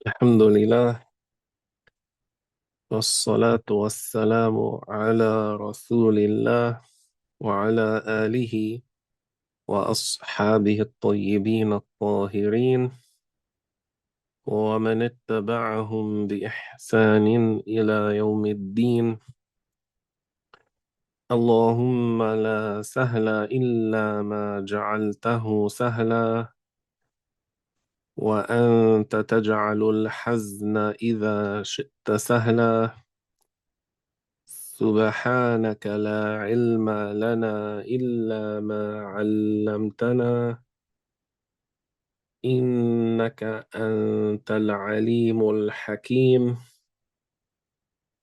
الحمد لله والصلاة والسلام على رسول الله وعلى آله وأصحابه الطيبين الطاهرين ومن اتبعهم بإحسان إلى يوم الدين. اللهم لا سهل إلا ما جعلته سهلا وأنت تجعل الحزن إذا شئت سهلا. سبحانك لا علم لنا إلا ما علمتنا إنك أنت العليم الحكيم.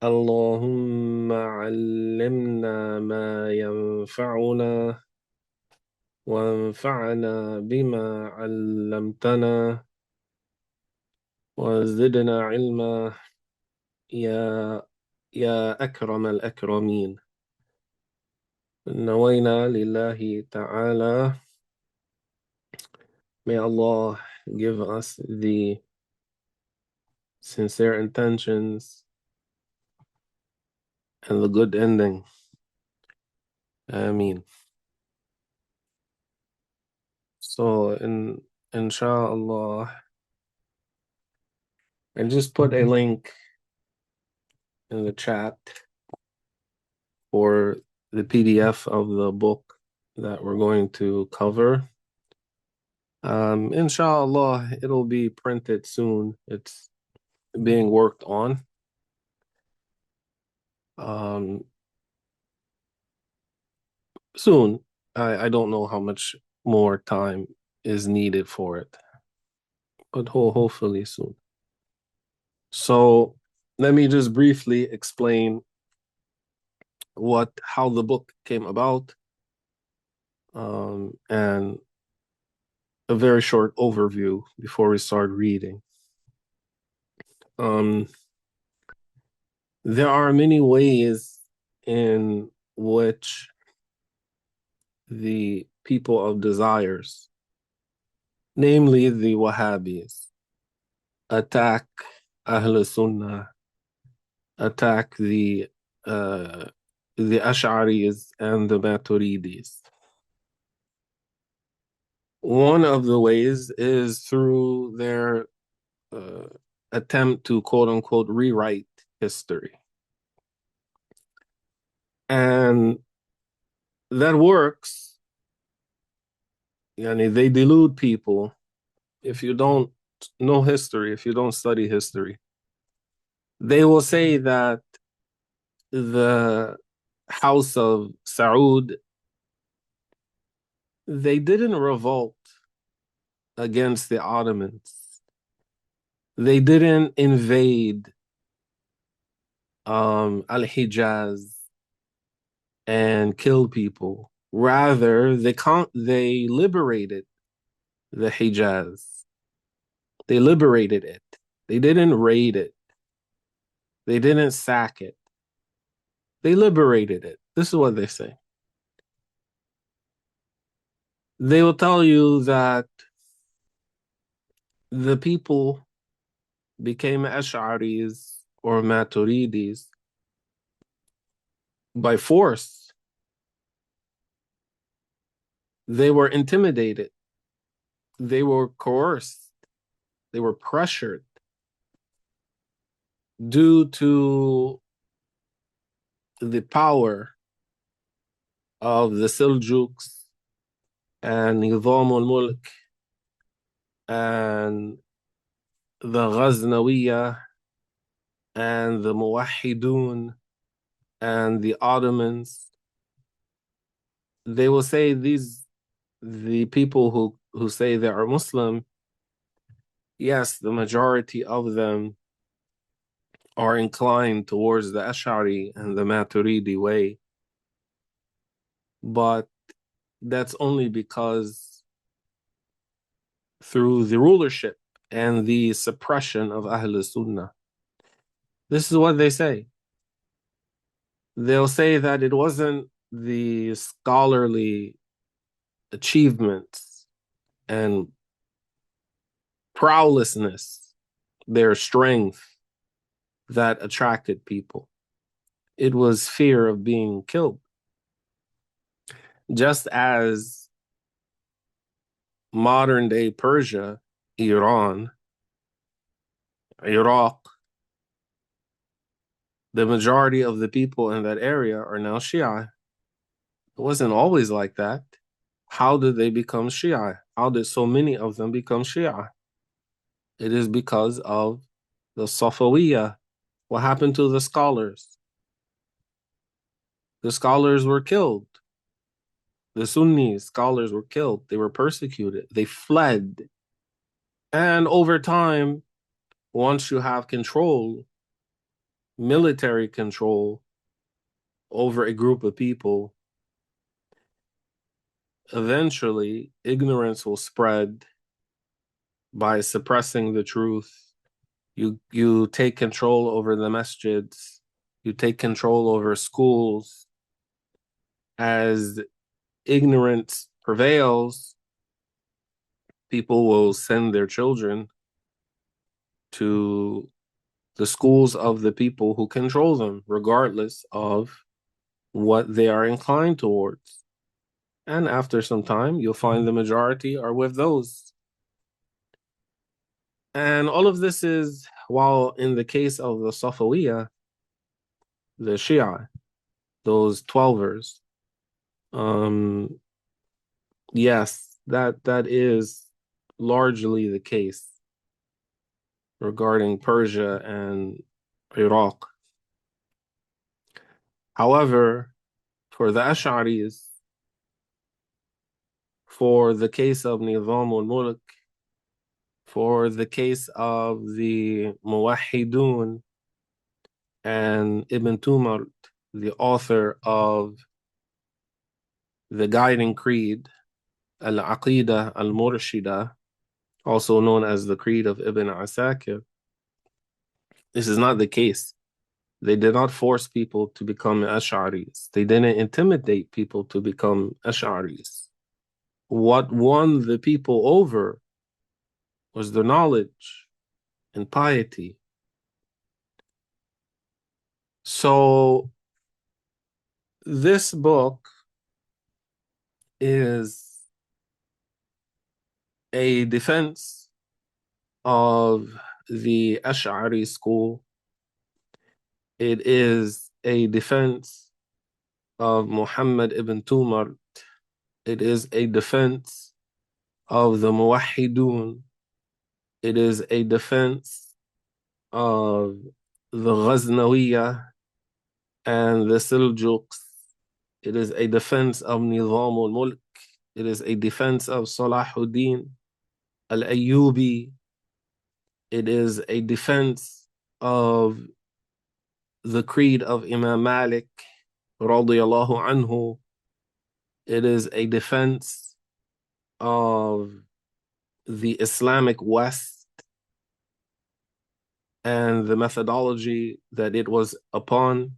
اللهم علمنا ما ينفعنا وانفعنا بما علمتنا وزدنا علما يا أكرم الأكرمين. نوينا لله تعالى. May Allah give us the sincere intentions and the good ending. Ameen. So, inshallah, I just put a link in the chat for the PDF of the book that we're going to cover. Inshallah, it'll be printed soon. It's being worked on. Soon. I don't know how much more time is needed for it, but hopefully soon. So let me just briefly explain how the book came about, and a very short overview before we start reading. There are many ways in which the people of desires, namely the Wahhabis, attack Ahl Sunnah, attack the Ash'ariyys and the Maturidis. One of the ways is through their attempt to quote unquote rewrite history. And that works. Yani they delude people. If you don't know history, if you don't study history, they will say that the House of Saud, they didn't revolt against the Ottomans. They didn't invade al-Hijaz and kill people. Rather, they liberated the Hijaz. They liberated it. They didn't raid it. They didn't sack it. They liberated it. This is what they say. They will tell you that the people became Ash'aris or Maturidis by force. They were intimidated. They were coerced. They were pressured due to the power of the Seljuks and Nizam al-Mulk and the Ghaznawiya and the Muwahhidun and the Ottomans. They will say the people who say they are Muslim, yes, the majority of them are inclined towards the Ash'ari and the Maturidi way, but that's only because through the rulership and the suppression of Ahl Sunnah. This is what they say. They'll say that it wasn't the scholarly achievements and prowessness their strength that attracted people. It was fear of being killed. Just as modern day Persia, Iran, Iraq, the majority of the people in that area are now Shia. It wasn't always like that. How did they become Shia? How did so many of them become Shia? It is because of the Safawiyyah. What happened to the scholars? The scholars were killed. The Sunni scholars were killed. They were persecuted. They fled. And over time, once you have control, military control over a group of people, eventually ignorance will spread by suppressing the truth. You take control over the masjids. You take control over schools. As ignorance prevails, people will send their children to the schools of the people who control them, regardless of what they are inclined towards. And after some time, you'll find the majority are with those. And all of this is, while in the case of the Safawiyyah, the Shia, those 12ers, yes, that is largely the case regarding Persia and Iraq. However, for the Ash'aris, for the case of Nizam al-Mulk, for the case of the Muwahhidun and Ibn Tumart, the author of the guiding creed, al-Aqidah al-Murshidah, also known as the creed of Ibn Asakir, this is not the case. They did not force people to become Ash'aris. They didn't intimidate people to become Ash'aris. What won the people over was their knowledge and piety. So this book is a defense of the Ash'ari school. It is a defense of Muhammad ibn Tumart. It is a defense of the Muwahhidun. It is a defense of the Ghaznawiyyah and the Seljuqs. It is a defense of Nizam al-Mulk. It is a defense of Salahuddin al-Ayyubi. It is a defense of the creed of Imam Malik radiyallahu anhu. It is a defense of the Islamic West and the methodology that it was upon,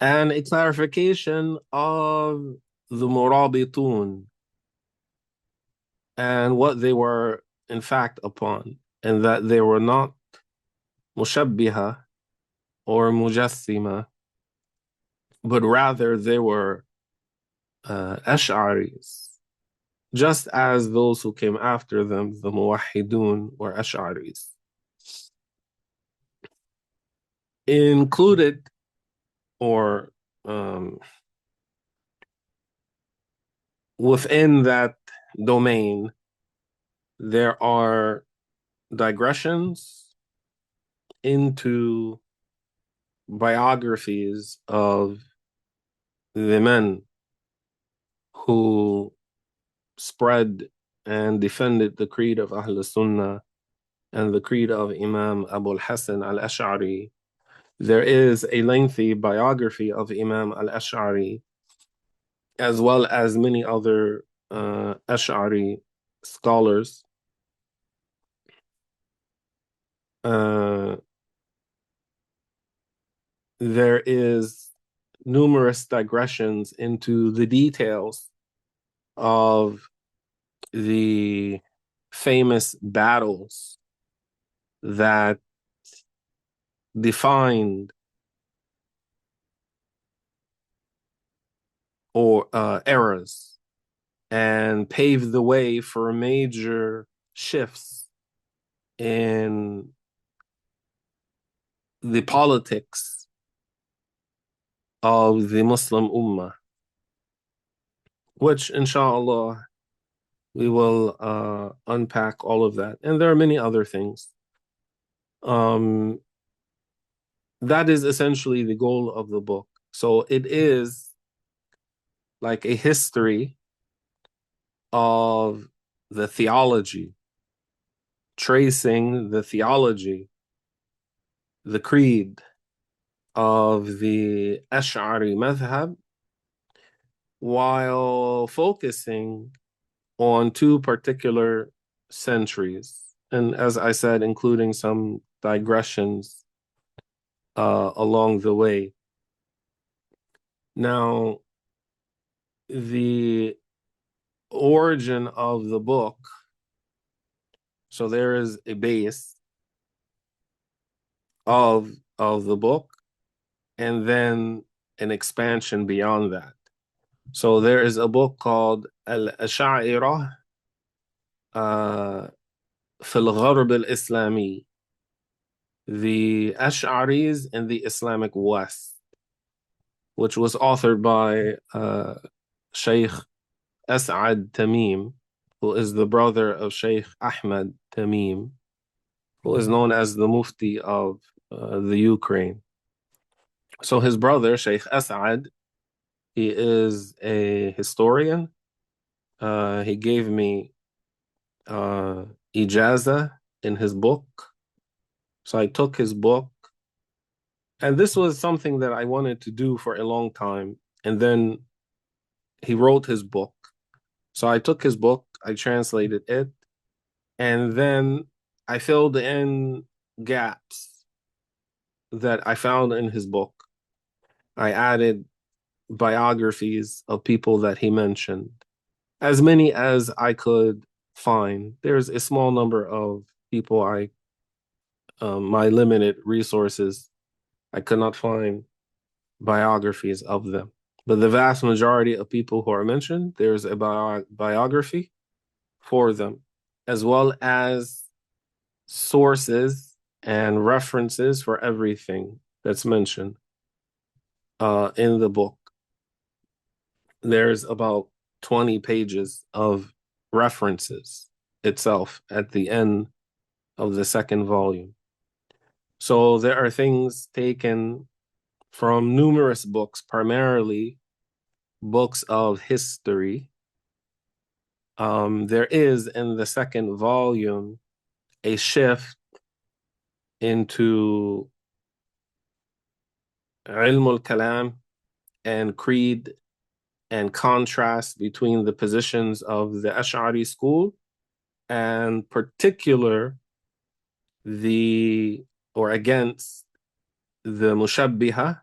and a clarification of the Murabitun and what they were in fact upon, and that they were not mushabbiha or mujassima, but rather they were Ash'aris, just as those who came after them, the Muwahhidun, were Ash'aris. Included or within that domain, there are digressions into biographies of the men who spread and defended the creed of Ahl Sunnah and the creed of Imam al-Hasan al-Ashari. There is a lengthy biography of Imam al-Ashari, as well as many other Ash'ari scholars. There is numerous digressions into the details of the famous battles that defined or errors and paved the way for major shifts in the politics of the Muslim Ummah, which, inshallah, we will unpack all of that. And there are many other things. Um, that is essentially the goal of the book. So it is like a history of the theology, tracing the theology, the creed of the Ash'ari madhab, while focusing on two particular centuries. And as I said, including some digressions along the way. Now, the origin of the book, so there is a base of the book, and then an expansion beyond that. So there is a book called al-Ashaʿirah في الغرب الإسلامي, the Ash'aris in the Islamic West, which was authored by Shaykh As'ad Tamim, who is the brother of Shaykh Ahmad Tamim, who is known as the Mufti of the Ukraine. So his brother, Shaykh As'ad, he is a historian. He gave me ijaza in his book. So I took his book, and this was something that I wanted to do for a long time. And then he wrote his book. So I took his book, I translated it, and then I filled in gaps that I found in his book. I added biographies of people that he mentioned, as many as I could find. There's a small number of people my limited resources, I could not find biographies of them. But the vast majority of people who are mentioned, there's a biography for them, as well as sources and references for everything that's mentioned in the book. There's about 20 pages of references itself at the end of the second volume. So there are things taken from numerous books, primarily books of history. There is in the second volume a shift into ilm al-kalam and creed and contrast between the positions of the Ash'ari school and particular against the Mushabbiha,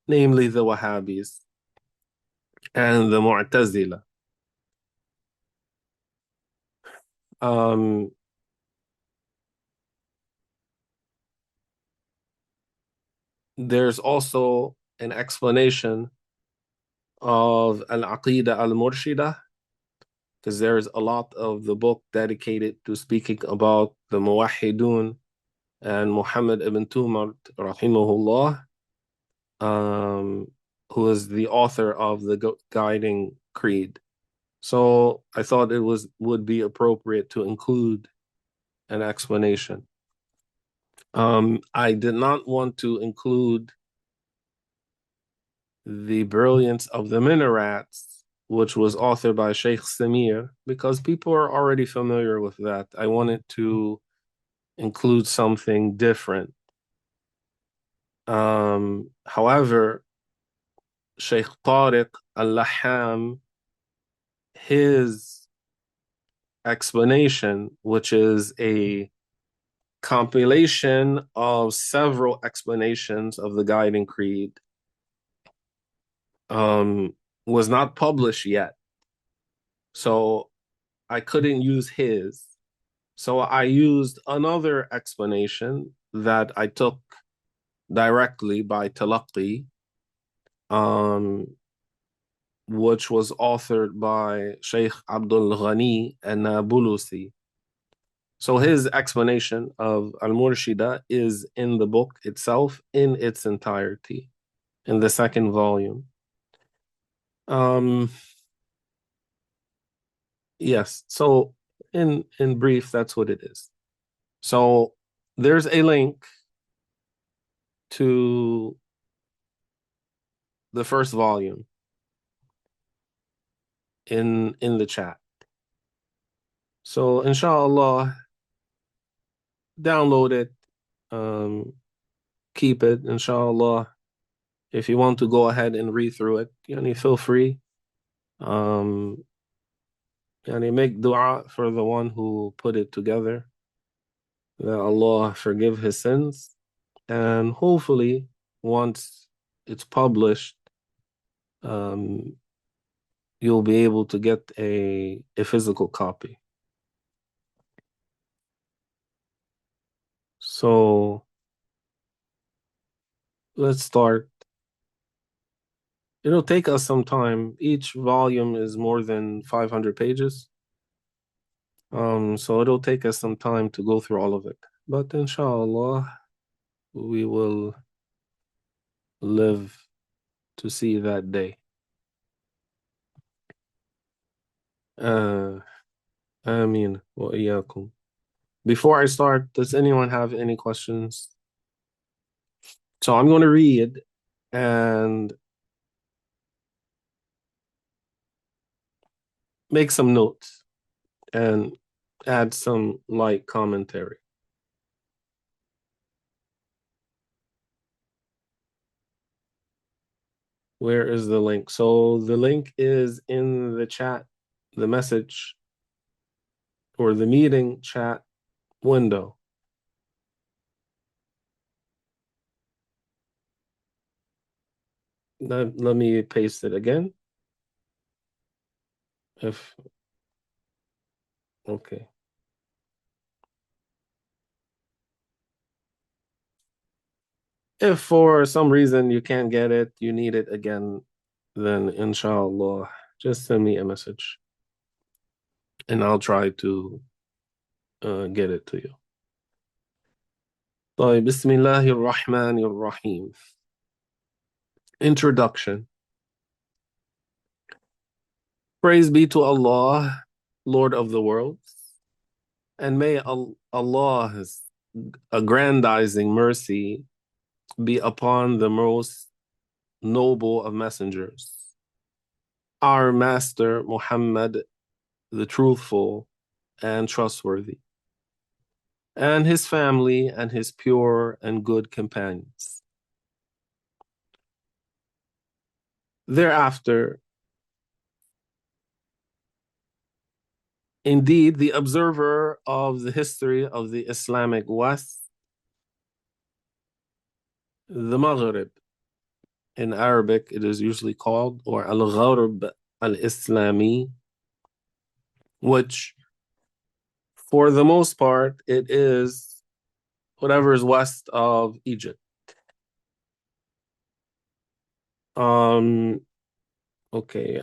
namely the Wahhabis and the Mu'tazila. There's also an explanation of al-Aqidah al-Murshida, because there's a lot of the book dedicated to speaking about the Muwahhidun and Muhammad ibn Tumart, rahimahullah, who is the author of the guiding creed. So I thought it would be appropriate to include an explanation. I did not want to include the brilliance of the minarets, which was authored by Sheikh Samir, because people are already familiar with that. I wanted to include something different. However, Sheikh Tariq al-Laham, his explanation, which is a compilation of several explanations of the guiding creed, was not published yet. So I couldn't use his. So I used another explanation that I took directly by Talaqqi, which was authored by Sheikh Abdul Ghani and Bulusi. So his explanation of Al-Murshida is in the book itself in its entirety, in the second volume. Yes, so in brief, that's what it is. So there's a link to the first volume in the chat. So inshallah, download it, keep it, inshallah. If you want to go ahead and read through it, feel free. Make dua for the one who put it together, that Allah forgive his sins, and hopefully once it's published, you'll be able to get a physical copy. So let's start. It'll take us some time. Each volume is more than 500 pages. So it'll take us some time to go through all of it. But inshallah, we will live to see that day. Ameen wa iyyakum. Before I start, does anyone have any questions? So I'm going to read and make some notes and add some light commentary. Where is the link? So the link is in the chat, the message or the meeting chat window. Let me paste it again. Okay. If for some reason you can't get it, you need it again, then inshallah, just send me a message and I'll try to get it to you. طيب, بسم الله الرحمن الرحيم. Introduction. Praise be to Allah, Lord of the worlds, and may Allah's aggrandizing mercy be upon the most noble of messengers, our master Muhammad, the truthful and trustworthy, and his family and his pure and good companions. Thereafter, indeed, the observer of the history of the Islamic West, the Maghrib, in Arabic it is usually called, or al-Gharb al-Islami, which for the most part it is whatever is west of Egypt. Okay,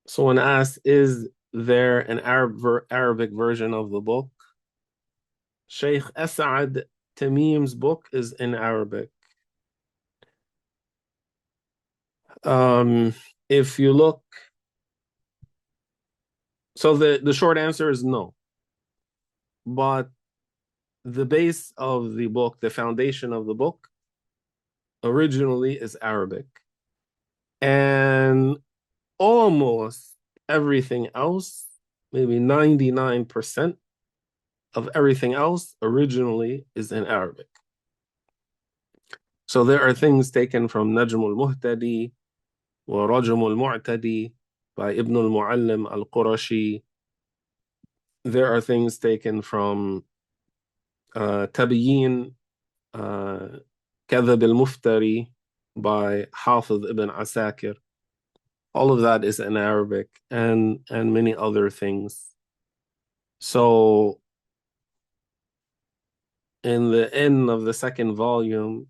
so when asked, is there an Arabic version of the book? Sheikh As'ad Tamim's book is in Arabic. If you look, so the short answer is no. But the base of the book, the foundation of the book, originally is Arabic. And almost everything else, maybe 99% of everything else originally is in Arabic. So there are things taken from Najm al-Muhtadi wa Rajm al-Mu'tadi by Ibn al-Muallim al-Qurashi. There are things taken from Tabiyin Kadhab al-Muftari by Hafiz ibn Asakir. All of that is in Arabic, and many other things. So In the end of the second volume,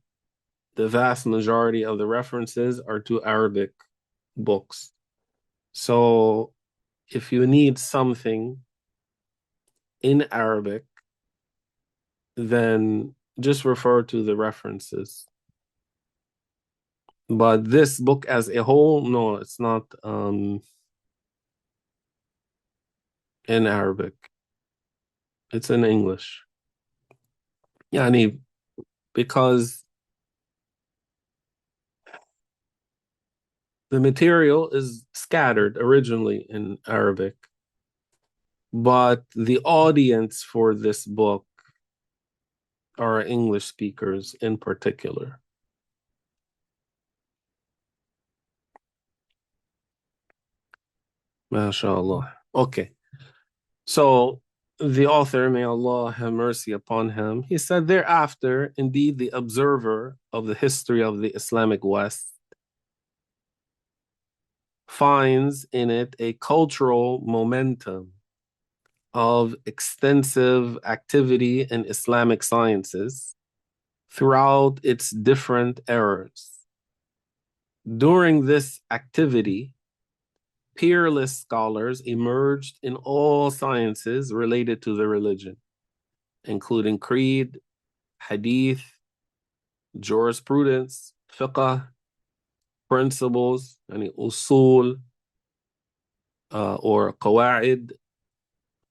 the vast majority of the references are to Arabic books. So if you need something in Arabic, then just refer to the references. But this book as a whole, no, it's not in Arabic. It's in English. Yani, because the material is scattered originally in Arabic, but the audience for this book are English speakers in particular. MashaAllah. Okay. So the author, may Allah have mercy upon him, he said, thereafter, indeed, the observer of the history of the Islamic West finds in it a cultural momentum of extensive activity in Islamic sciences throughout its different eras. During this activity, peerless scholars emerged in all sciences related to the religion, including creed, hadith, jurisprudence, fiqh, principles, usul, or qawaid,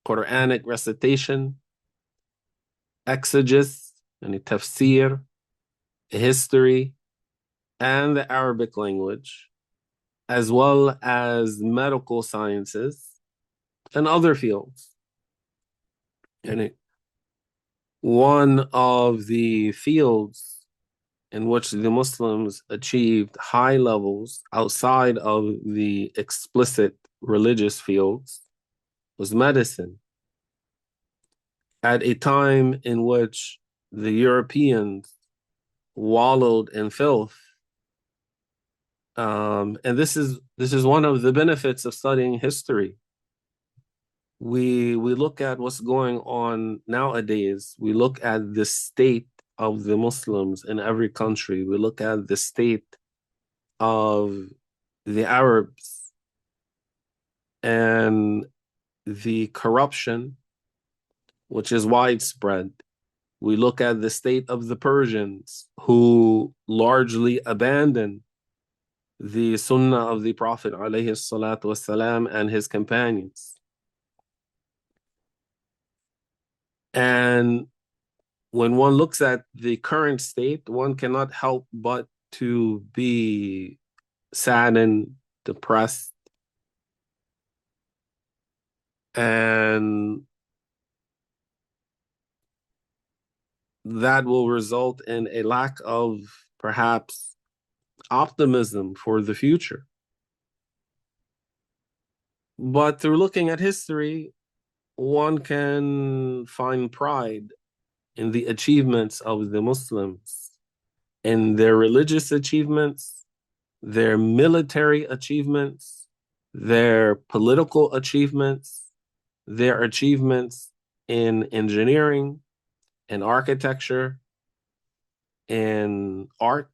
Quranic recitation, exegesis, tafsir, history, and the Arabic language, as well as medical sciences and other fields. And one of the fields in which the Muslims achieved high levels outside of the explicit religious fields was medicine. At a time in which the Europeans wallowed in filth, and this is one of the benefits of studying history. We look at what's going on nowadays. We look at the state of the Muslims in every country. We look at the state of the Arabs and the corruption, which is widespread. We look at the state of the Persians, who largely abandoned the Sunnah of the Prophet ﷺ and his companions. And when one looks at the current state, one cannot help but to be saddened, depressed, and that will result in a lack of perhaps optimism for the future. But through looking at history, one can find pride in the achievements of the Muslims, in their religious achievements, their military achievements, their political achievements, their achievements in engineering and architecture, in art,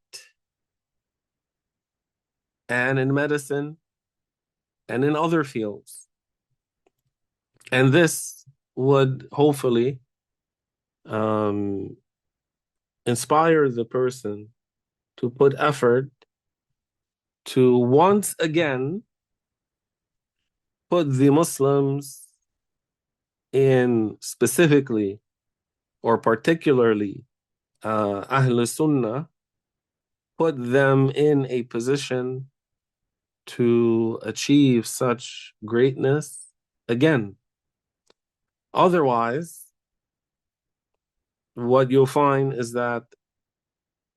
and in medicine, and in other fields. And this would hopefully inspire the person to put effort to once again put the Muslims in specifically or particularly Ahl Sunnah, put them in a position to achieve such greatness again. Otherwise, what you'll find is that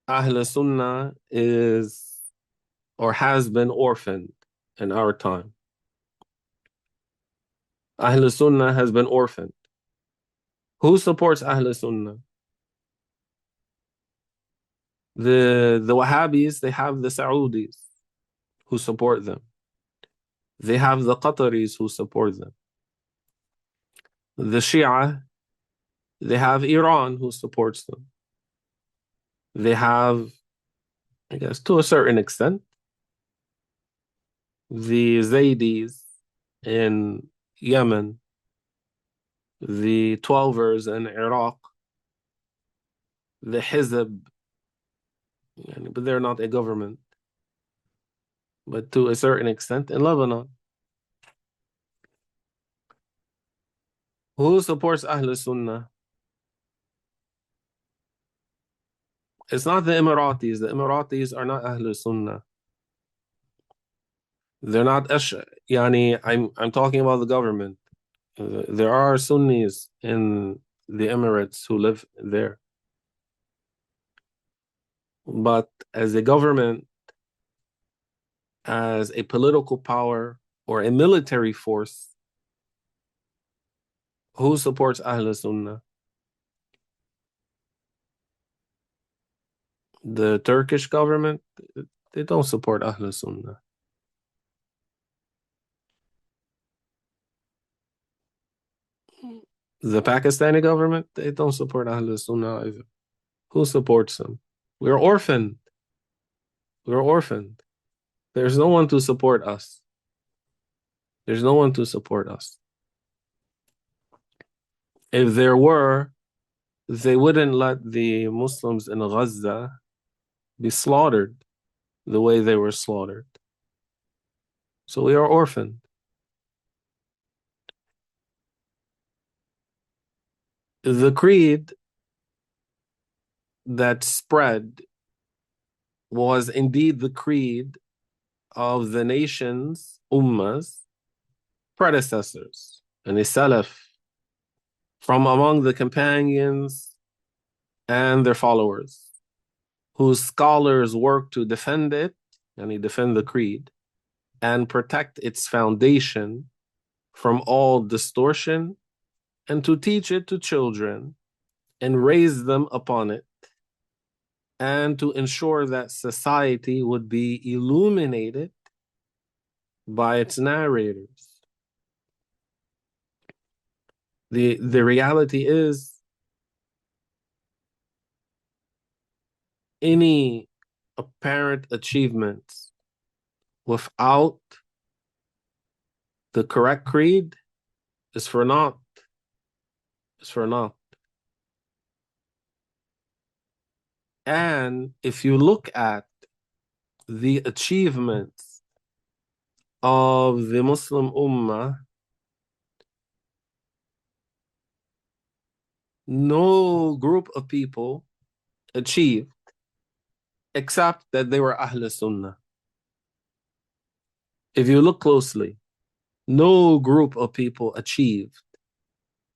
Ahl Sunnah is or has been orphaned in our time. Ahl Sunnah has been orphaned. Who supports Ahl Sunnah? The Wahhabis, they have the Saudis who support them. They have the Qataris who support them. The Shia, They have Iran who supports them. They have, I guess, to a certain extent, the Zaydis in Yemen, the Twelvers in Iraq, the Hizb, but they're not a government, but to a certain extent in Lebanon. Who supports Ahl Sunnah? It's not the Emiratis. The Emiratis are not Ahl Sunnah. They're not I'm talking about the government. There are Sunnis in the Emirates who live there. But as a government, as a political power or a military force, who supports Ahl Sunnah? The Turkish government, they don't support Ahl Sunnah. The Pakistani government, they don't support Ahl Sunnah either. Who supports them? We're orphaned. We're orphaned. There's no one to support us. There's no one to support us. If there were, they wouldn't let the Muslims in Gaza be slaughtered the way they were slaughtered. So we are orphaned. The creed that spread was indeed the creed of the nation's ummahs, predecessors, and the Salaf, from among the companions and their followers, whose scholars work to defend it, and they defend the creed, and protect its foundation from all distortion, and to teach it to children and raise them upon it, and to ensure that society would be illuminated by its narrators. The reality is, any apparent achievements without the correct creed is for naught. Is for naught. And if you look at the achievements of the Muslim Ummah, no group of people achieved except that they were Ahl Sunnah. If you look closely, no group of people achieved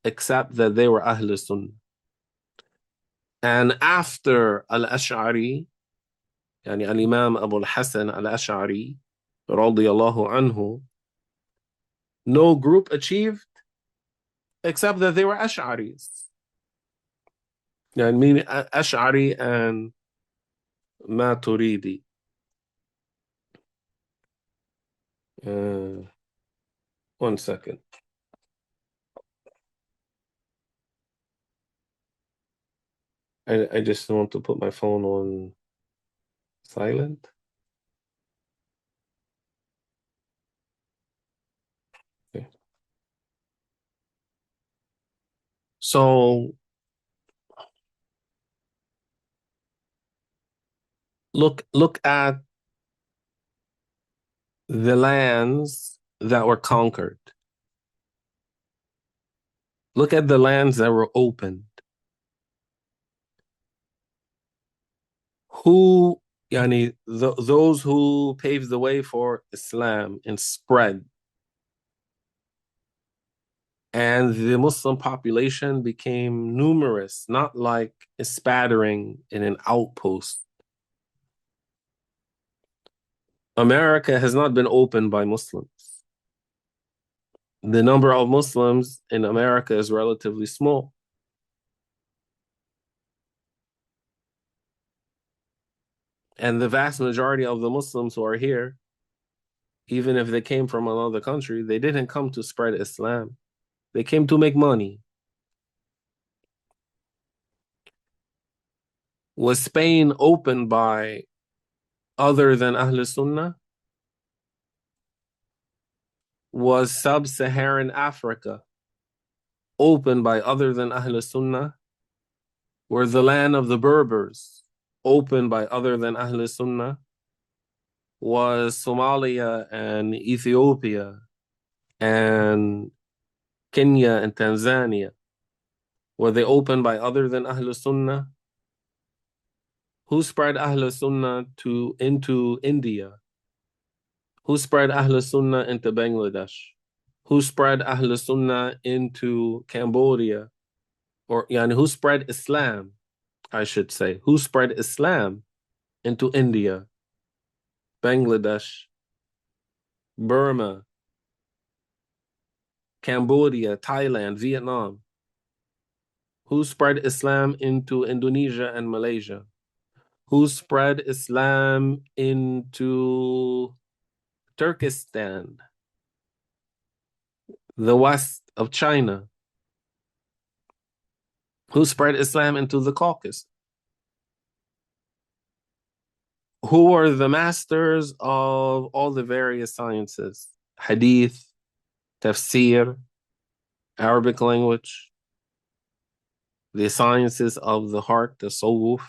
except that they were Ahl Sunnah. And after al-Ashari, يعني al-Imam al-Hasan al-Ashari, radiyallahu anhu, no group achieved except that they were Ash'aris. يعني meaning Ash'ari and Maturidi. One second. I just want to put my phone on silent. Okay. So look at the lands that were conquered. Look at the lands that were opened. Who, those who paved the way for Islam and spread, and the Muslim population became numerous, not like a spattering in an outpost. America has not been opened by Muslims. The number of Muslims in America is relatively small. And the vast majority of the Muslims who are here, even if they came from another country, they didn't come to spread Islam. They came to make money. Was Spain opened by other than Ahl Sunnah? Was sub-Saharan Africa opened by other than Ahl Sunnah? Were the land of the Berbers opened by other than Ahl Sunnah? Was Somalia and Ethiopia and Kenya and Tanzania, were they opened by other than Ahl Sunnah? Who spread Ahl Sunnah into India? Who spread Ahl Sunnah into Bangladesh? Who spread Ahl Sunnah into Cambodia? Or who spread Islam, I should say. Who spread Islam into India, Bangladesh, Burma, Cambodia, Thailand, Vietnam? Who spread Islam into Indonesia and Malaysia? Who spread Islam into Turkestan, the west of China? Who spread Islam into the Caucasus? Who are the masters of all the various sciences? Hadith, tafsir, Arabic language, the sciences of the heart, the tasawwuf,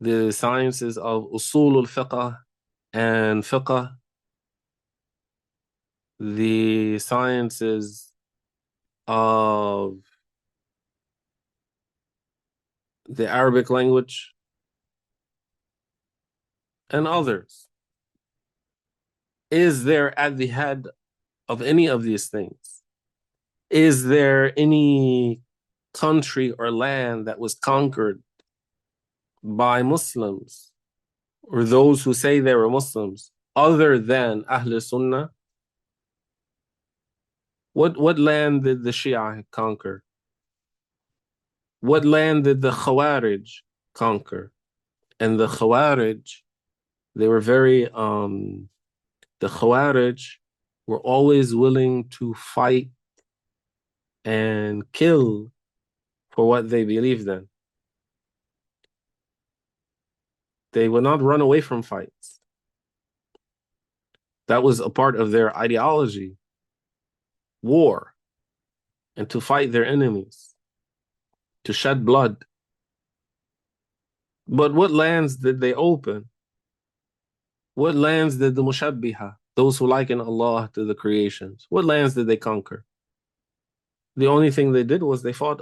the sciences of usul al-fiqh and fiqh, the sciences of the Arabic language, and others. Is there at the head of any of these things? Is there any country or land that was conquered by Muslims or those who say they were Muslims other than Ahl Sunnah? What land did the Shia conquer? What land did the Khawarij conquer? And the Khawarij, they were very, the Khawarij were always willing to fight and kill for what they believed in. They would not run away from fights. That was a part of their ideology, war, and to fight their enemies, to shed blood. But what lands did they open? What lands did the Mushabbiha, those who liken Allah to the creations, what lands did they conquer? The only thing they did was they fought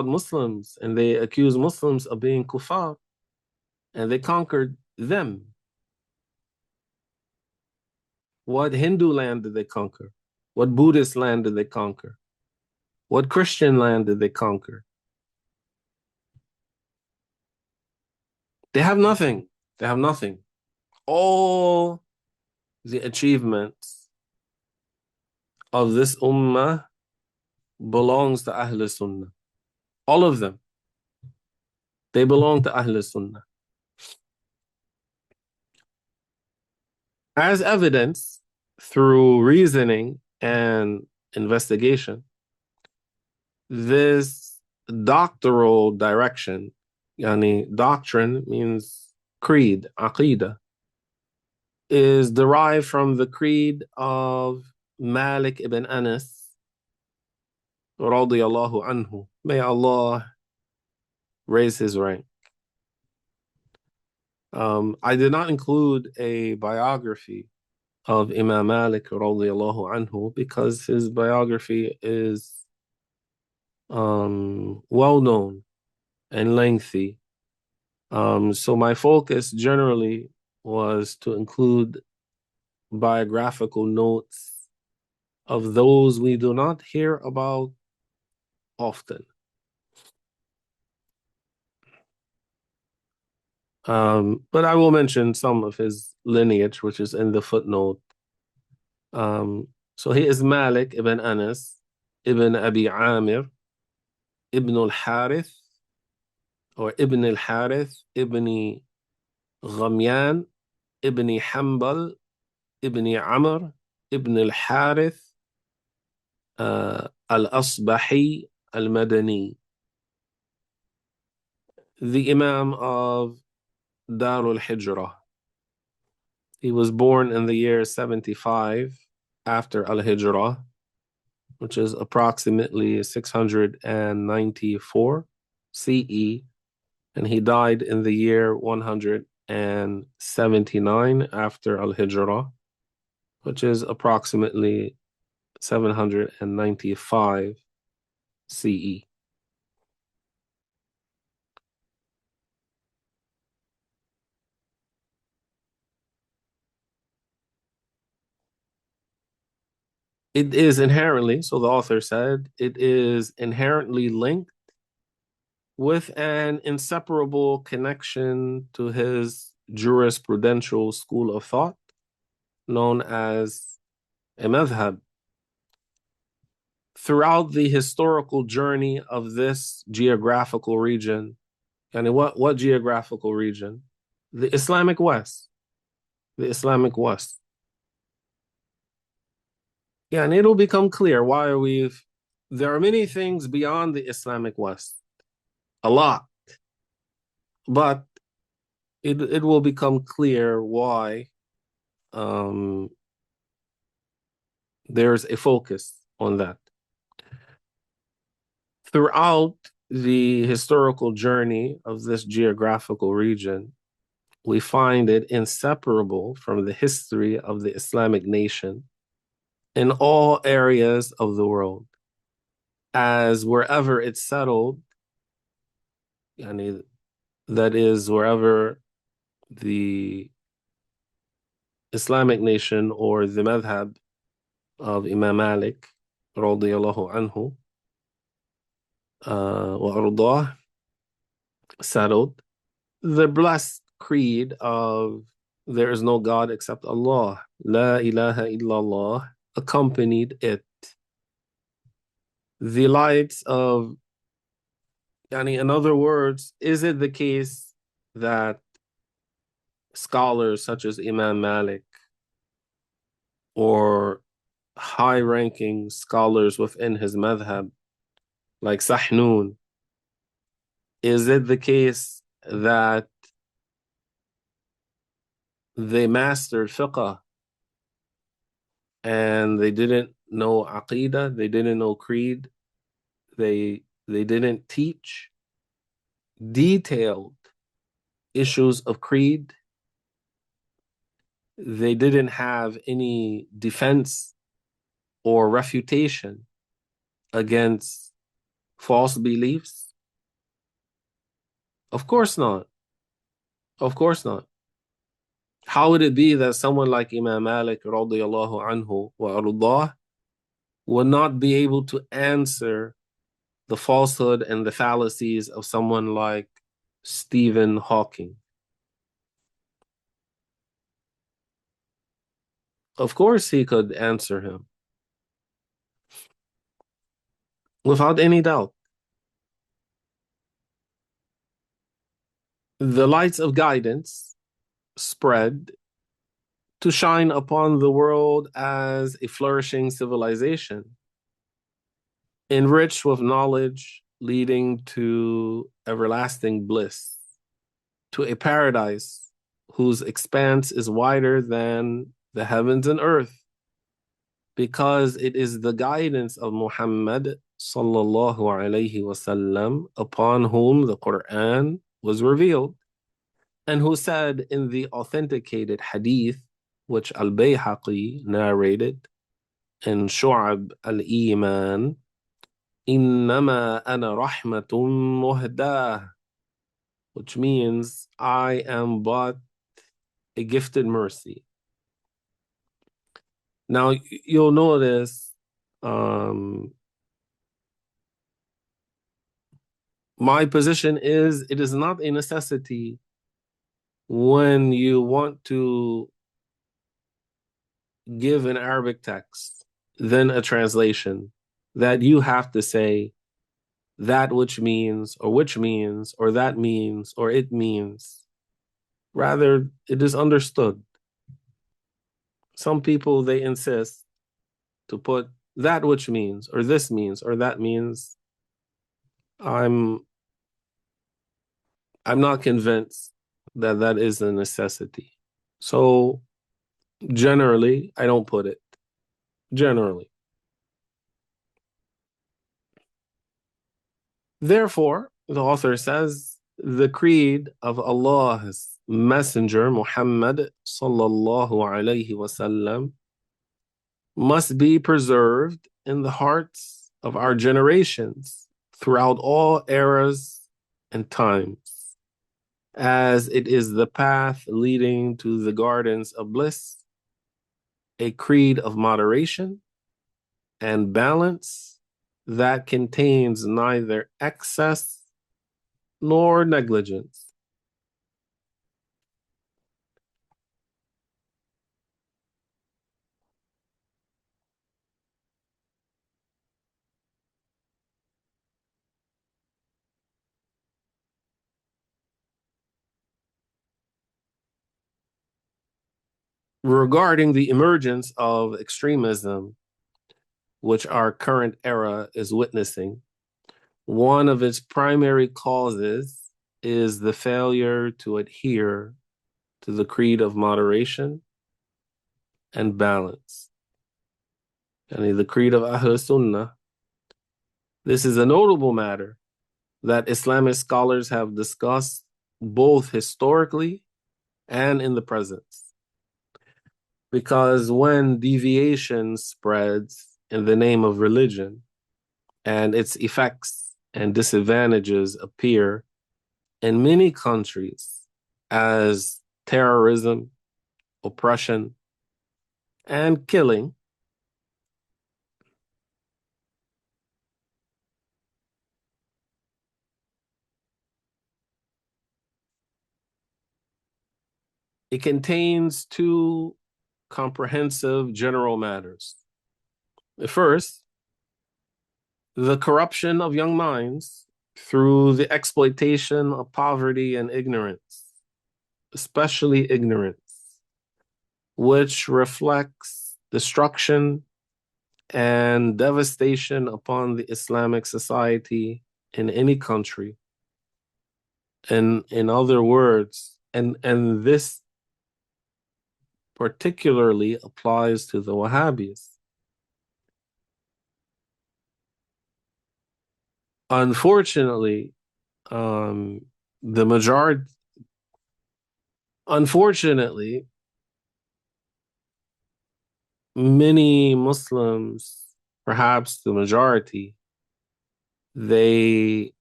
Muslims, and they accused Muslims of being kuffar, and they conquered them. What Hindu land did they conquer? What Buddhist land did they conquer? What Christian land did they conquer? They have nothing. They have nothing. All the achievements of this ummah belongs to Ahl Sunnah. All of them. They belong to Ahl Sunnah. As evidence, through reasoning and investigation, this doctoral direction, doctrine means creed, Aqidah, is derived from the creed of Malik ibn Anas, radiyallahu anhu. May Allah raise his rank. I did not include a biography of Imam Malik radiyallahu anhu because his biography is well known and lengthy. So my focus generally was to include biographical notes of those we do not hear about often. But I will mention some of his lineage, which is in the footnote. So he is Malik ibn Anas, ibn Abi Amir, ibn al-Harith, or ibn al-Harith, ibn Ghamyan, ibn Hanbal, ibn Amr, ibn al-Harith, al-Asbahi al-Madani. the Imam of Darul Hijrah. He was born in the year 75 after al-Hijrah, which is approximately 694 CE, and he died in the year 179 after al-Hijrah, which is approximately 795 CE. It is inherently, so the author said, it is inherently linked with an inseparable connection to his jurisprudential school of thought known as a madhab. Throughout the historical journey of this geographical region, and what geographical region? The Islamic West. The Islamic West. Yeah, and it'll become clear why there are many things beyond the Islamic West. A lot. But it will become clear why there's a focus on that. Throughout the historical journey of this geographical region, we find it inseparable from the history of the Islamic nation in all areas of the world, as wherever it's settled, that is, wherever the Islamic nation or the madhab of Imam Malik radiyallahu anhu wa ardah settled, the blessed creed of there is no God except Allah, La ilaha illallah, accompanied it. The lights of, in other words, is it the case that scholars such as Imam Malik or high-ranking scholars within his madhab, like Sahnun, is it the case that they mastered fiqh and they didn't know Aqidah, they didn't know creed, they didn't teach detailed issues of creed, they didn't have any defense or refutation against false beliefs? Of course not. Of course not. How would it be that someone like Imam Malik radiyallahu anhu wa ardah would not be able to answer the falsehood and the fallacies of someone like Stephen Hawking? Of course he could answer him, without any doubt. The lights of guidance spread to shine upon the world as a flourishing civilization, enriched with knowledge leading to everlasting bliss, to a paradise whose expanse is wider than the heavens and earth, because it is the guidance of Muhammad sallallahu alayhi wasallam upon whom the Quran was revealed, and who said in the authenticated hadith, which al-Bayhaqi narrated in Shu'ab al-Iman, إِنَّمَا أَنَا رَحْمَةٌ مُهْدَاةٌ, which means I am but a gifted mercy. Now, you'll notice my position is it is not a necessity when you want to give an Arabic text, then a translation, that you have to say that which means, or that means, or it means. Rather, it is understood. Some people, they insist to put that which means, or this means, or that means. I'm I'm not convinced that that is a necessity. So generally, I don't put it. Generally. Therefore, the author says the creed of Allah's Messenger Muhammad sallallahu alayhi wasallam must be preserved in the hearts of our generations throughout all eras and times, as it is the path leading to the gardens of bliss, a creed of moderation and balance that contains neither excess nor negligence. Regarding the emergence of extremism, which our current era is witnessing, one of its primary causes is the failure to adhere to the creed of moderation and balance. And the creed of Ahl Sunnah. This is a notable matter that Islamic scholars have discussed both historically and in the present. Because when deviation spreads in the name of religion and its effects and disadvantages appear in many countries as terrorism, oppression, and killing, it contains two comprehensive general matters. The first, the corruption of young minds through the exploitation of poverty and ignorance, especially ignorance, which reflects destruction and devastation upon the Islamic society in any country. And in other words, and this particularly applies to the Wahhabis. Unfortunately, the majority, unfortunately, many Muslims, perhaps the majority, they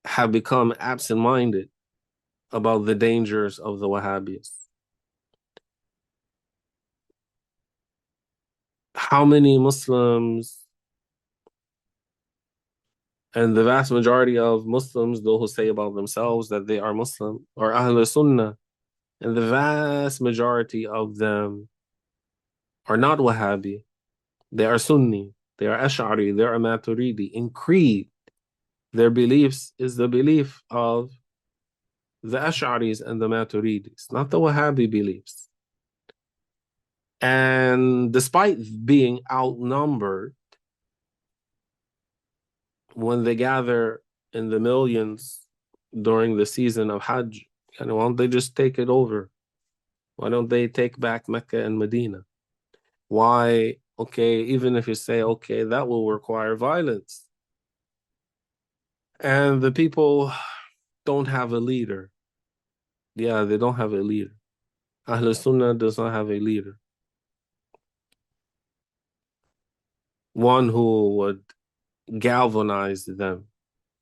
have become absent-minded about the dangers of the Wahhabis. How many Muslims, and the vast majority of Muslims, those who say about themselves that they are Muslim, are Ahl Sunnah, and the vast majority of them are not Wahhabi. They are Sunni, they are Ash'ari, they are Maturidi. In creed, their beliefs is the belief of the Ash'aris and the Maturidis, not the Wahhabi beliefs. And despite being outnumbered, when they gather in the millions during the season of Hajj, why don't they just take it over? Why don't they take back Mecca and Medina? Why, okay, even if you say, okay, that will require violence. And the people don't have a leader. Yeah, they don't have a leader. Ahl Sunnah does not have a leader. One who would galvanize them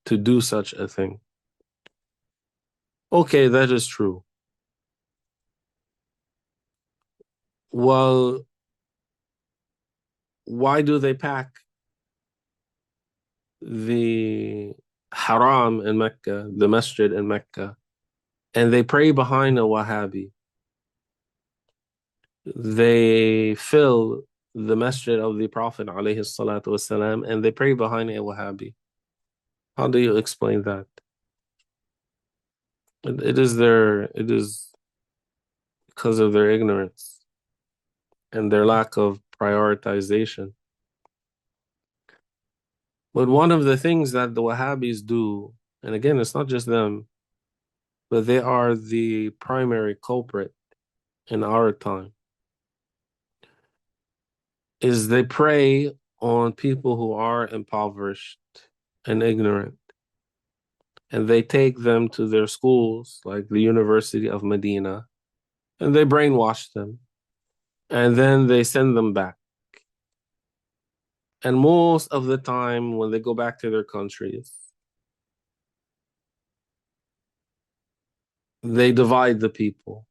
to do such a thing. Okay, that is true. Well, why do they pack the haram in Mecca, the masjid in Mecca, and they pray behind a Wahhabi? They fill the masjid of the Prophet ﷺ, and they pray behind a Wahhabi. How do you explain that? It is because of their ignorance and their lack of prioritization. But one of the things that the Wahhabis do, and again, it's not just them, but they are the primary culprit in our time, is they prey on people who are impoverished and ignorant. And they take them to their schools, like the University of Medina, and they brainwash them. And then they send them back. And most of the time, when they go back to their countries, they divide the people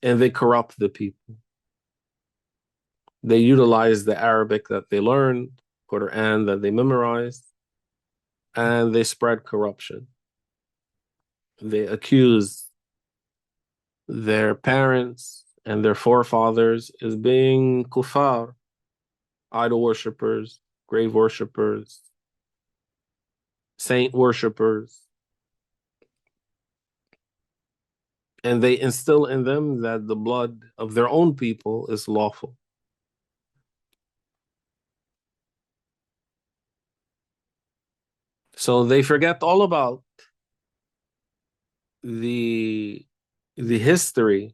and they corrupt the people. They utilize the Arabic that they learned, Quran that they memorized, and they spread corruption. They accuse their parents and their forefathers as being kuffar, idol worshippers, grave worshippers, saint worshippers. And they instill in them that the blood of their own people is lawful. So they forget all about the history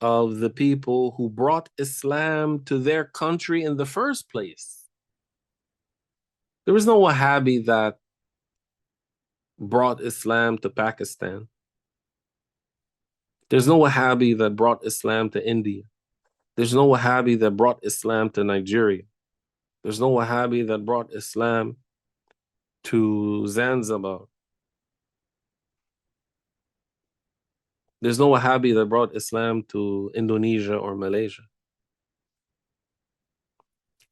of the people who brought Islam to their country in the first place. There was no Wahhabi that brought Islam to Pakistan. There's no Wahhabi that brought Islam to India. There's no Wahhabi that brought Islam to Nigeria. There's no Wahhabi that brought Islam to Zanzibar. There's no Wahhabi that brought Islam to Indonesia or Malaysia.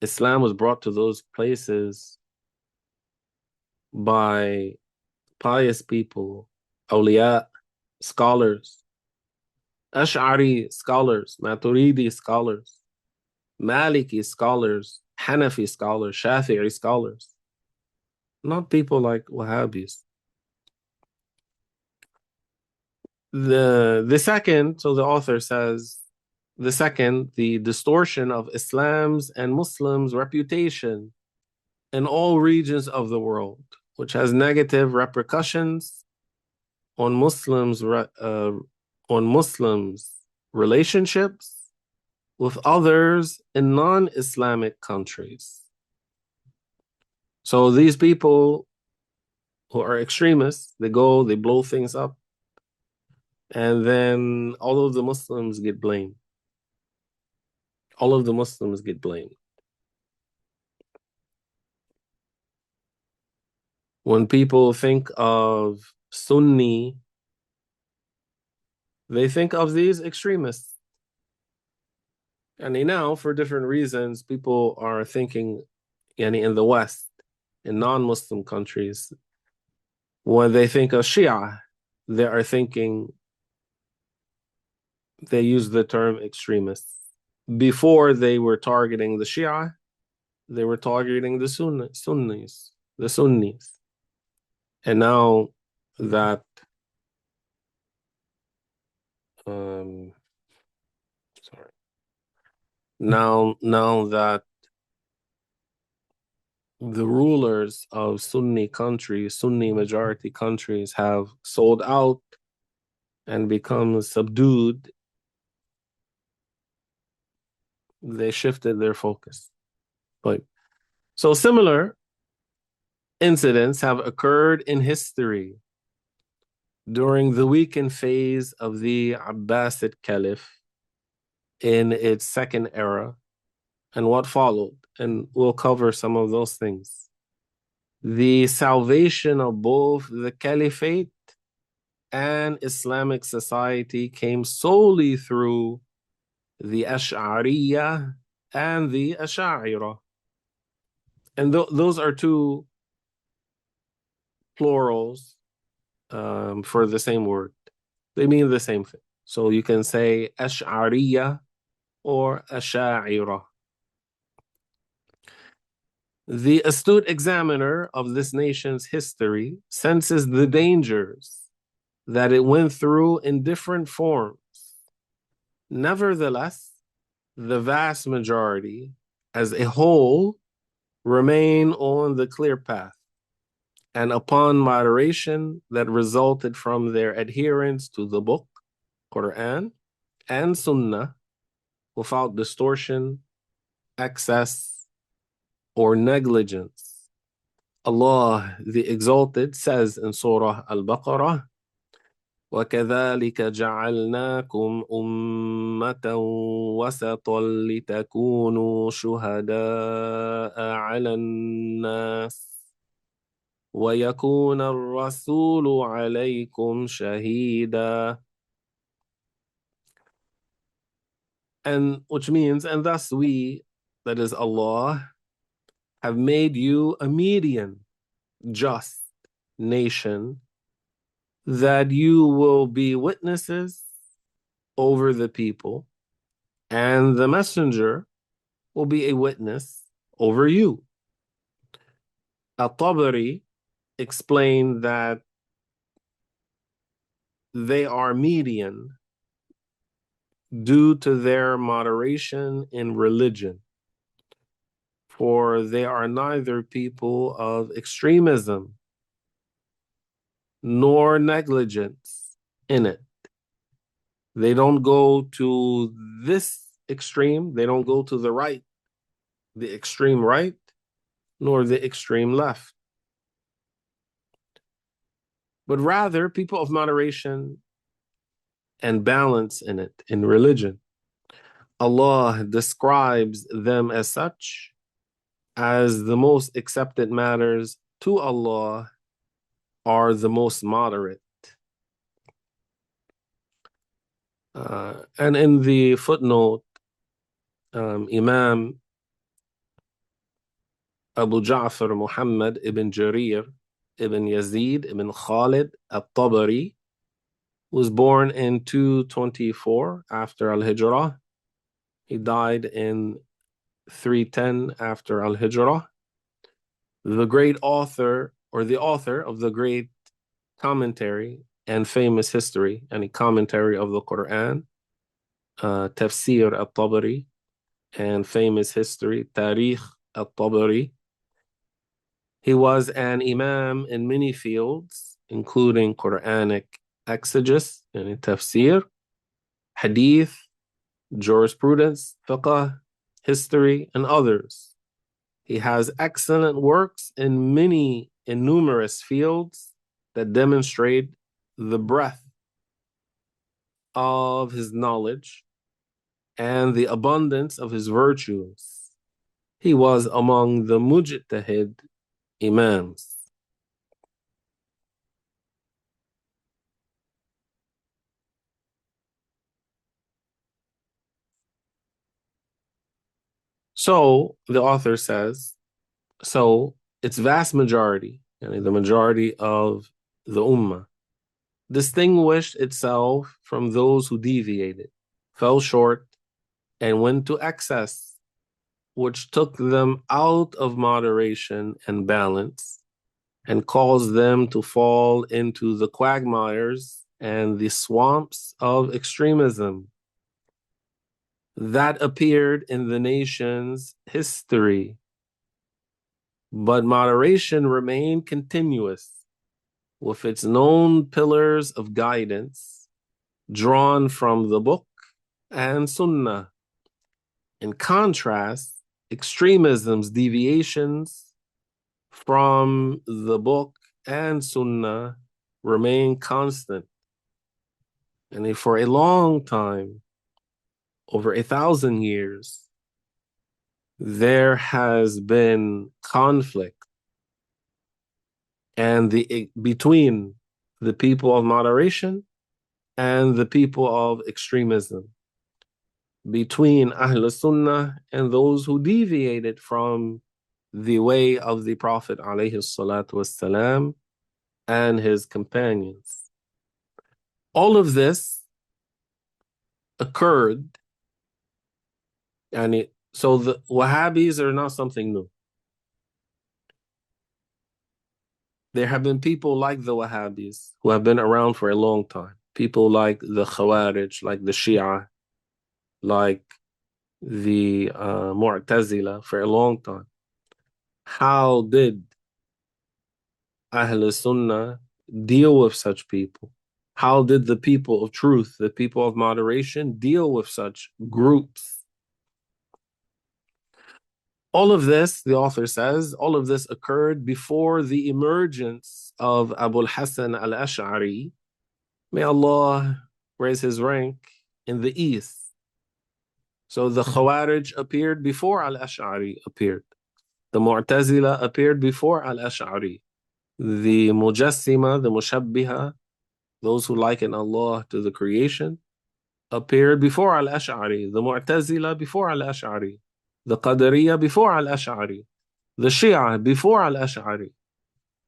Islam was brought to those places by pious people, awliya, scholars, Ash'ari scholars, Maturidi scholars, Malikiyy scholars, Hanafi scholars, Shafi'i scholars. Not people like Wahhabis. The second, so the author says, the second, the distortion of Islam's and Muslims' reputation in all regions of the world, which has negative repercussions on Muslims' relationships with others in non-Islamic countries. So these people who are extremists, they go, they blow things up, and then all of the Muslims get blamed. All of the Muslims get blamed. When people think of Sunni, they think of these extremists. And now, for different reasons, people are thinking, in the West, in non-Muslim countries, when they think of Shia, they are thinking, they use the term extremists. Before they were targeting the Shia, they were targeting the Sunnis. And now that now that the rulers of Sunni countries, Sunni majority countries, have sold out and become subdued, they shifted their focus. But so similar incidents have occurred in history during the weakened phase of the Abbasid Caliph in its second era and what followed. And we'll cover some of those things. The salvation of both the caliphate and Islamic society came solely through the Ashďariyyah and the Ashaḥirah. And those are two plurals for the same word. They mean the same thing. So you can say Ashďariyyah or Ashaḥirah. The astute examiner of this nation's history senses the dangers that it went through in different forms. Nevertheless, the vast majority, as a whole, remain on the clear path, and upon moderation that resulted from their adherence to the book, Quran, and Sunnah, without distortion, excess, or negligence. Allah the Exalted says in Surah Al-Baqarah, وَكَذَلِكَ جَعَلْنَاكُمْ أُمَّةً وَسَطًا لِتَكُونُوا شُهَدَاءَ عَلَى النَّاسِ وَيَكُونَ الرَّسُولُ عَلَيْكُمْ شَهِيدًا. And which means, and thus we, that is Allah, have made you a median, just nation, that you will be witnesses over the people, and the messenger will be a witness over you. At-Tabari explained that they are median due to their moderation in religion, for they are neither people of extremism nor negligence in it. They don't go to this extreme, they don't go to the right, the extreme right, nor the extreme left, but rather people of moderation and balance in it, in religion. Allah describes them as such, as the most accepted matters to Allah are the most moderate. And in the footnote, Imam Abu Ja'far Muhammad ibn Jarir ibn Yazid ibn Khalid al-Tabari was born in 224 after al-Hijrah. He died in 310 after al-Hijrah. The great author, or the author of the great commentary and famous history, and a commentary of the Quran, Tafsir al-Tabari, and famous history, Tarikh al-Tabari. He was an imam in many fields, including Quranic exegesis and tafsir, hadith, jurisprudence, fiqh, history, and others. He has excellent works in numerous fields that demonstrate the breadth of his knowledge and the abundance of his virtues. He was among the mujtahid imams. So the author says, so its vast majority, the majority of the ummah, distinguished itself from those who deviated, fell short, and went to excess, which took them out of moderation and balance and caused them to fall into the quagmires and the swamps of extremism that appeared in the nation's history. But moderation remained continuous, with its known pillars of guidance drawn from the book and Sunnah. In contrast, extremism's deviations from the book and Sunnah remain constant. And for a long time, over 1,000 years, there has been conflict and between the people of moderation and the people of extremism, between Ahl Sunnah and those who deviated from the way of the Prophet ﷺ and his companions. All of this occurred, and so the Wahhabis are not something new. There have been people like the Wahhabis who have been around for a long time. People like the Khawarij, like the Shia, like the Mu'tazila for a long time. How did Ahl Sunnah deal with such people? How did the people of truth, the people of moderation, deal with such groups? All of this, the author says, all of this occurred before the emergence of al-Hasan al-Ashari. May Allah raise his rank in the East. So the Khawarij appeared before al-Ash'ari appeared. The Mu'tazila appeared before al-Ash'ari. The Mujassima, the Mushabbiha, those who liken Allah to the creation, appeared before al-Ash'ari. The Mu'tazila before al-Ash'ari. The Qadariyya before al-Ash'ari. The Shia before al-Ash'ari.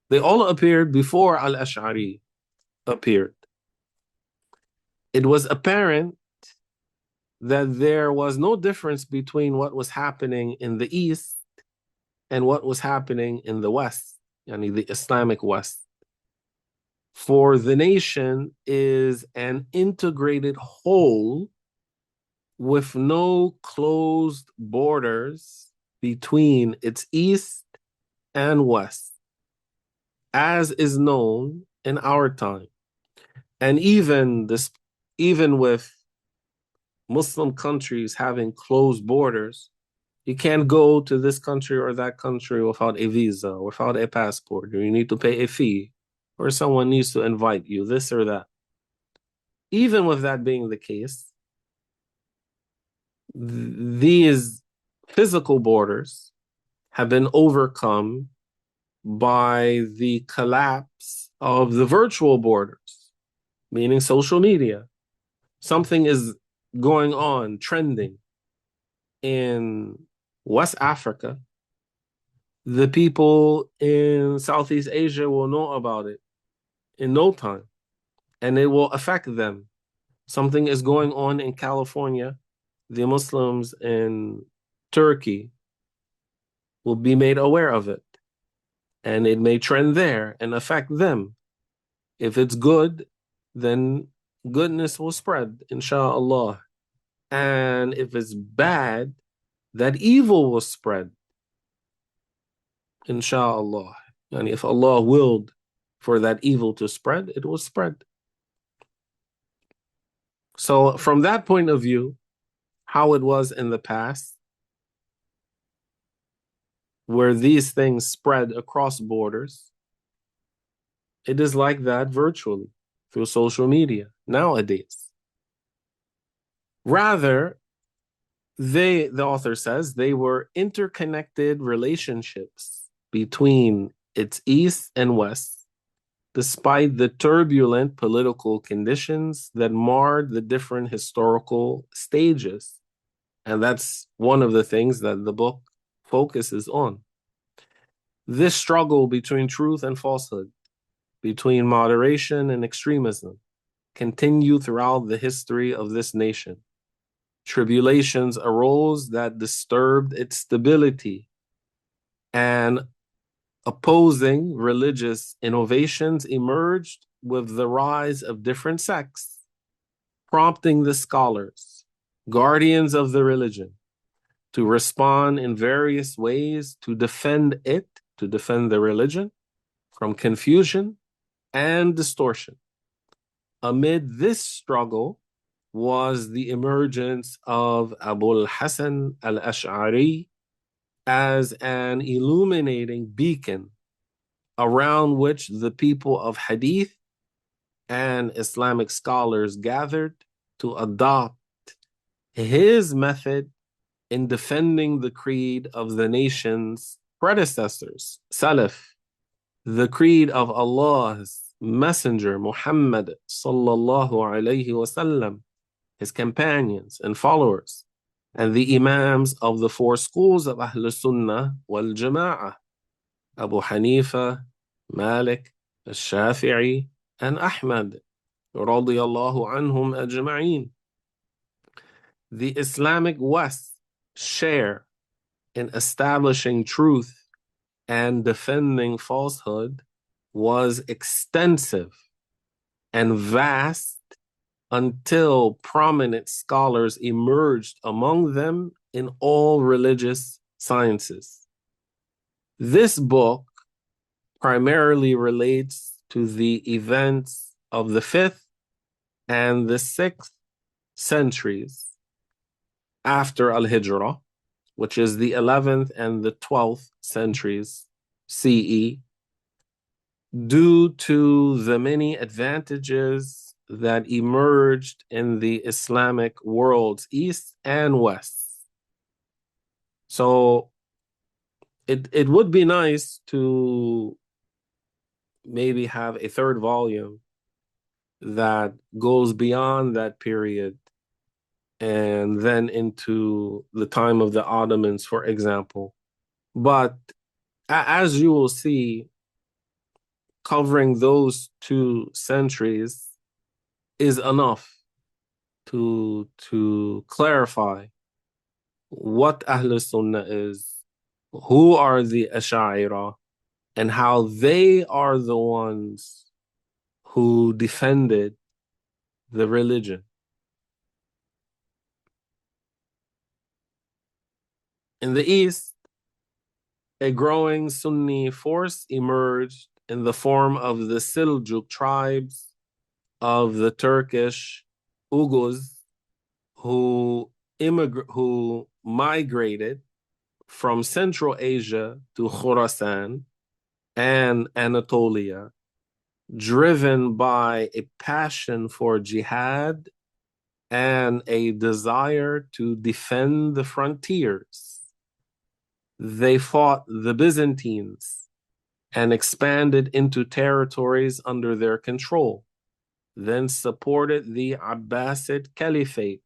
They all appeared before al-Ash'ari appeared. It was apparent that there was no difference between what was happening in the East and what was happening in the West, yani the Islamic West. For the nation is an integrated whole with no closed borders between its East and West, as is known in our time. And even with Muslim countries having closed borders, you can't go to this country or that country without a visa, without a passport, or you need to pay a fee, or someone needs to invite you, this or that. Even with that being the case, these physical borders have been overcome by the collapse of the virtual borders, meaning social media. Something is going on, trending in West Africa. The people in Southeast Asia will know about it in no time, and it will affect them. Something is going on in California. The Muslims in Turkey will be made aware of it, and it may trend there and affect them. If it's good, then goodness will spread, inshallah. And if it's bad, that evil will spread, inshallah. And if Allah willed for that evil to spread, it will spread. So from that point of view, how it was in the past, where these things spread across borders, it is like that virtually through social media nowadays. Rather, the author says, they were interconnected relationships between its East and West, despite the turbulent political conditions that marred the different historical stages. And that's one of the things that the book focuses on. This struggle between truth and falsehood, between moderation and extremism, continued throughout the history of this nation. Tribulations arose that disturbed its stability, and opposing religious innovations emerged with the rise of different sects, prompting the scholars, guardians of the religion, to respond in various ways to defend the religion from confusion and distortion. Amid this struggle was the emergence of al-Hasan al-Ash'ari as an illuminating beacon around which the people of Hadith and Islamic scholars gathered to adopt his method in defending the creed of the nation's predecessors, Salaf, the creed of Allah's Messenger Muhammad sallallahu alayhi wasallam, his companions and followers, and the Imams of the four schools of Ahl Sunnah wal Jama'ah, Abu Hanifa, Malik, al-Shafi'i, and Ahmad, radiyallahu anhum ajma'in. The Islamic West share in establishing truth and defending falsehood was extensive and vast until prominent scholars emerged among them in all religious sciences. This book primarily relates to the events of the 5th and the 6th centuries after al-Hijrah, which is the 11th and the 12th centuries CE, due to the many advantages that emerged in the Islamic worlds, East and West. So it would be nice to maybe have a third volume that goes beyond that period and then into the time of the Ottomans, for example. But as you will see, covering those 2 centuries is enough to clarify what Ahl Sunnah is, who are the Ashaʿirah, and how they are the ones who defended the religion. In the East, a growing Sunni force emerged in the form of the Seljuk tribes of the Turkish Uyghurs who migrated from Central Asia to Khorasan and Anatolia, driven by a passion for jihad and a desire to defend the frontiers. They fought the Byzantines and expanded into territories under their control, then supported the Abbasid Caliphate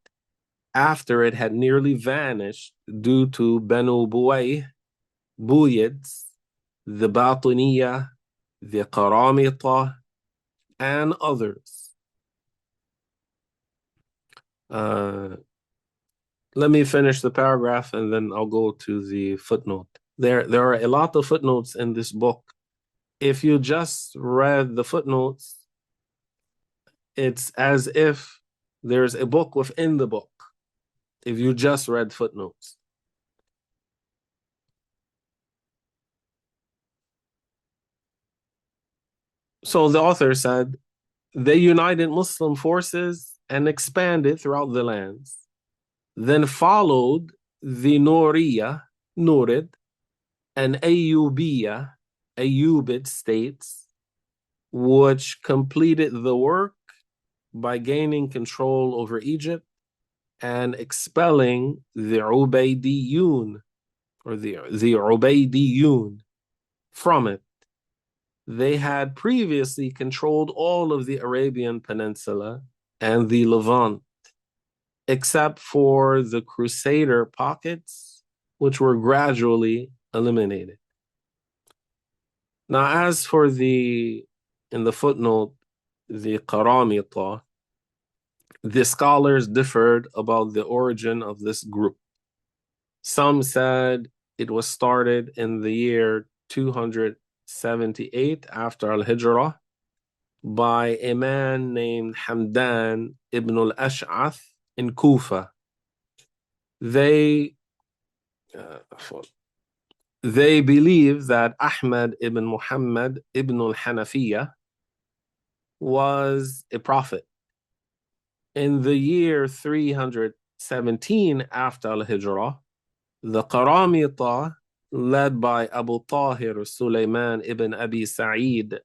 after it had nearly vanished due to Banu Buyids, the Batiniyah, the Qaramita, and others. Let me finish the paragraph and then I'll go to the footnote. There are a lot of footnotes in this book. If you just read the footnotes, it's as if there's a book within the book. If you just read footnotes. So the author said, they united Muslim forces and expanded throughout the lands. Then followed the Nurid, and Ayyubid states, which completed the work by gaining control over Egypt and expelling the Ubaydiyun, or the Ubaydiyun from it. They had previously controlled all of the Arabian Peninsula and the Levant, except for the Crusader pockets, which were gradually eliminated. Now, as for in the footnote, the Qaramita, the scholars differed about the origin of this group. Some said it was started in the year 278 after al-Hijrah by a man named Hamdan ibn al-Ash'ath in Kufa. They believe that Ahmad ibn Muhammad ibn al-Hanafiyyah was a prophet. In the year 317 after al-Hijrah, the Qaramita, led by Abu Tahir Sulaiman ibn Abi Sa'id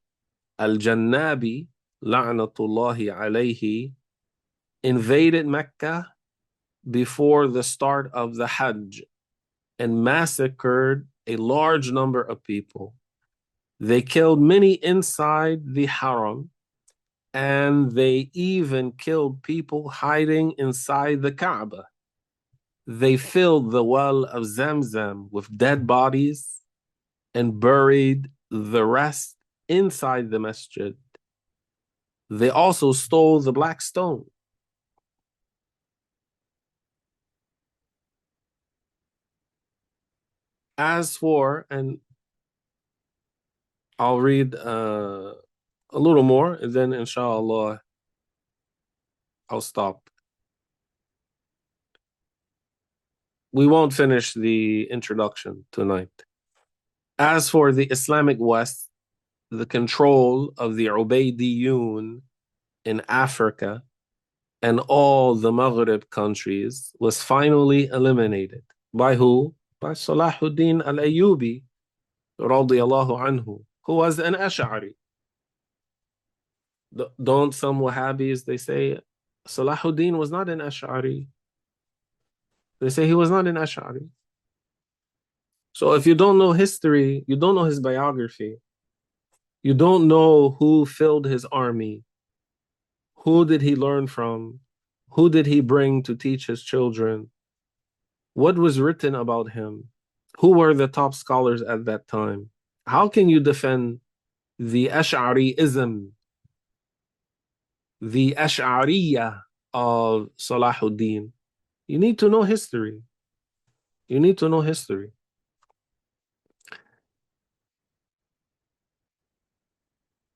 al-Jannabi, la'natullahi alayhi, invaded Mecca before the start of the Hajj and massacred a large number of people. They killed many inside the Haram, and they even killed people hiding inside the Kaaba. They filled the well of Zamzam with dead bodies and buried the rest inside the masjid. They also stole the black stone. As for, and I'll read a little more, and then inshallah I'll stop. We won't finish the introduction tonight. As for the Islamic West, the control of the Ubaydiyun in Africa and all the Maghrib countries was finally eliminated. By who? By Salahuddin al-Ayyubi, radiyallahu anhu, who was an Ash'ari. Don't some Wahhabis, they say Salahuddin was not an Ash'ari. They say he was not an Ash'ari. So if you don't know history, you don't know his biography, you don't know who filled his army, who did he learn from, who did he bring to teach his children, what was written about him, who were the top scholars at that time, how can you defend the Ash'ariism, the Ash'ariyyah of Salahuddin? You need to know history. You need to know history.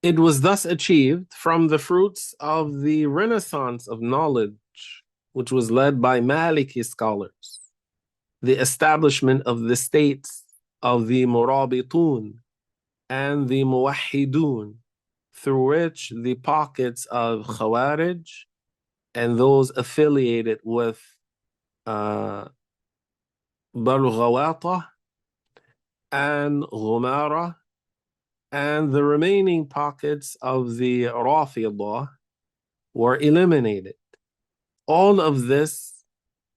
It was thus achieved from the fruits of the renaissance of knowledge, which was led by Malikiyy scholars, the establishment of the states of the Murabitun and the Muwahhidun, through which the pockets of Khawarij and those affiliated with Balghawata and Ghumara and the remaining pockets of the Rafidah were eliminated. All of this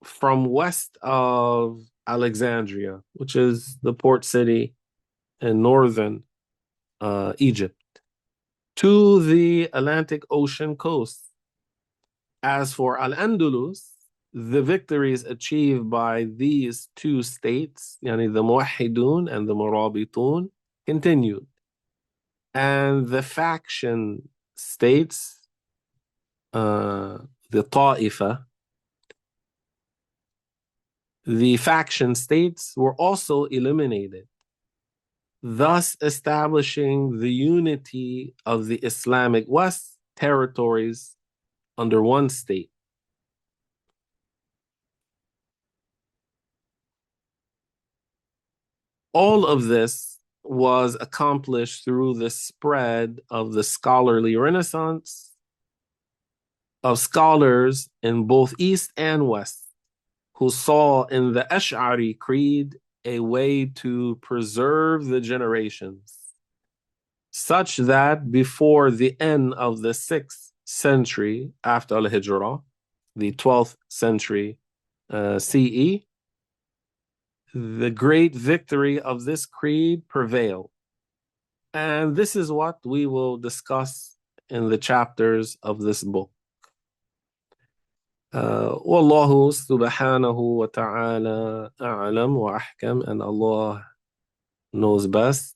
from west of Alexandria, which is the port city in northern Egypt, to the Atlantic Ocean coast. As for al-Andalus, the victories achieved by these two states, yani the Muwahhidun and the Murabitun, continued. And the faction states, the Ta'ifa, the faction states were also eliminated, thus establishing the unity of the Islamic West territories under one state. All of this was accomplished through the spread of the scholarly renaissance of scholars in both East and West, who saw in the Ash'ari creed a way to preserve the generations, such that before the end of the 6th century after al-Hijrah, the 12th century CE, the great victory of this creed prevailed. And this is what we will discuss in the chapters of this book. Wallahu subhanahu wa ta'ala a'lam wa ahkam, and Allah knows best.